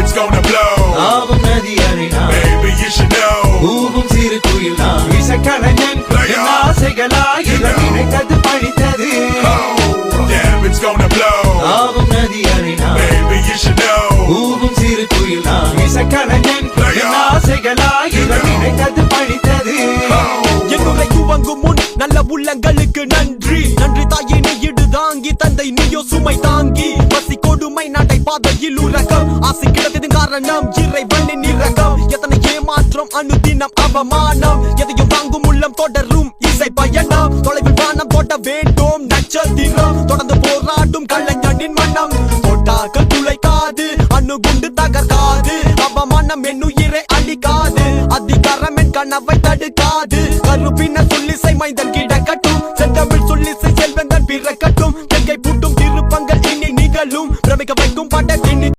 it's gonna blow. ஆவும் நதி அறைனா Baby, you should know. ஊவும் சிறு குயில் நான் இசைக்கலைஞன் என் ஆசைகளாய் இதை நினைத்தது பழித்தது. Damn, it's gonna blow. ஆவும் நதி அறைனா Baby, you should know. ஊவும் சிறு குயில் நான் இசைக்கலைஞன் என் ஆசைகளாய் இதை நினைத்தது பழித்தது. என்னுரை துவங்கும் முன் நல்ல உள்ளங்களுக்கு நன்றி நன்றி தாயே நீ இடு தாங்கி தந்தை நீயோ சுமை தாங்கி பசி கொடுமை நடை பாதையில் உறக்கம் ஆசை கிடத்தது காரணம் இறைவனின் இரக்கம் எத்தனை ஏமாற்றம் அனுதினம் அவமானம் எதையும் வாங்கும் உள்ளம் தொடரும் இசை பயணம் தொலைவில் வானம் தொட வேண்டும் நட்சத்திரம் தொடர்ந்து போராடும் கலைஞனின் மனம் தொட்டாக்கள் துளைக்காது அணுகுண்டு தகர்க்காது அவமானம் என்னுயிரை அழிக்காது அதிகாரம் என் கனவை தடுக்காது கருப்பின சொல்லிசை மைந்தன் கிடக்கட்டும் செந்தமிழ் சொல்லிசை செல்வந்தன் பிறக்கட்டும்